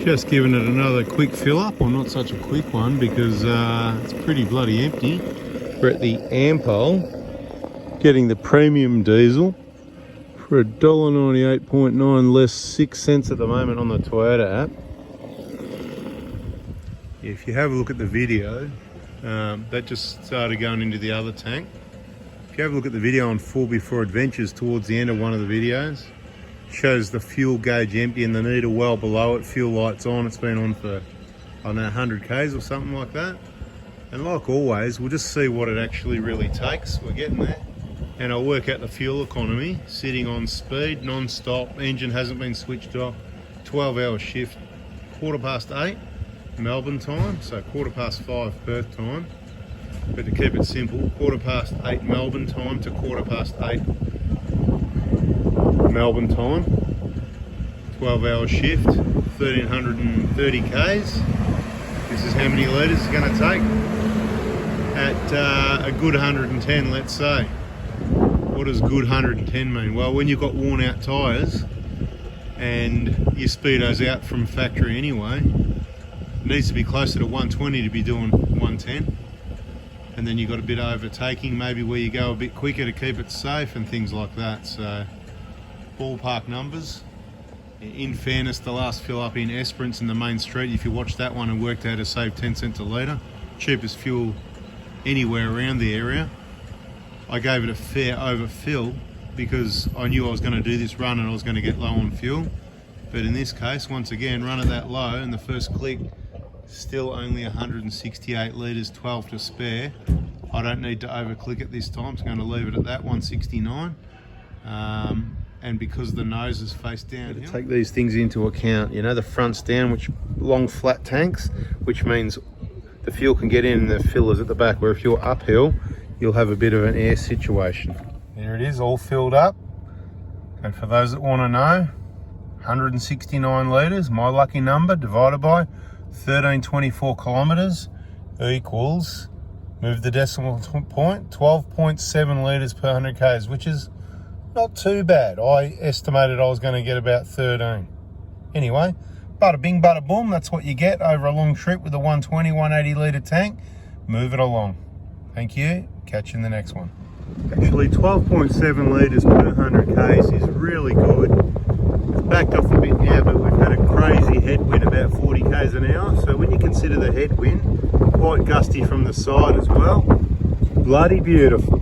Just giving it another quick fill up, or not such a quick one because it's pretty bloody empty. We're at the Ampol, getting the premium diesel for $1.98.9 less 6 cents at the moment on the Toyota app. If you have a look at the video, that just started going into the other tank. If you have a look at the video on Full Before Adventures towards the end of one of the videos, shows the fuel gauge empty and the needle well below it, fuel lights on. It's been on for, I don't know, 100 Ks or something like that. And like always, we'll just see what it actually really takes. We're getting there. And I'll work out the fuel economy, sitting on speed, non-stop, engine hasn't been switched off, 12-hour shift, 8:15 Melbourne time, so 5:15 Perth time. But to keep it simple, 8:15 Melbourne time to 8:15 Melbourne time, 12-hour shift, 1330 Ks. This is how many litres it's going to take at a good 110, let's say. What does good 110 mean? Well, when you've got worn out tyres and your speedo's out from factory anyway, it needs to be closer to 120 to be doing 110. And then you've got a bit of overtaking, maybe where you go a bit quicker to keep it safe and things like that. So ballpark numbers. In fairness, the last fill up in Esperance in the main street, if you watched that one, and worked out to save 10 cents a litre, cheapest fuel anywhere around the area. I gave it a fair overfill because I knew I was going to do this run and I was going to get low on fuel. But in this case, once again, run it that low and the first click, still only 168 litres, 12 to spare. I don't need to over click it this time, so I'm going to leave it at that 169. And because the nose is face down, take these things into account. You know, the front's down, which long flat tanks, which means the fuel can get in and the fillers at the back, where if you're uphill, you'll have a bit of an air situation. There it is, all filled up. And for those that want to know, 169 litres, my lucky number, divided by 1324 kilometres equals, move the decimal point, 12.7 litres per 100 Ks, which is not too bad. I estimated I was going to get about 13. Anyway, bada bing, bada boom, that's what you get over a long trip with a 120, 180 litre tank. Move it along. Thank you. Catch you in the next one. Actually, 12.7 litres per 100 Ks is really good. It's backed off a bit now, but we've had a crazy headwind, about 40 Ks an hour. So when you consider the headwind, quite gusty from the side as well, bloody beautiful.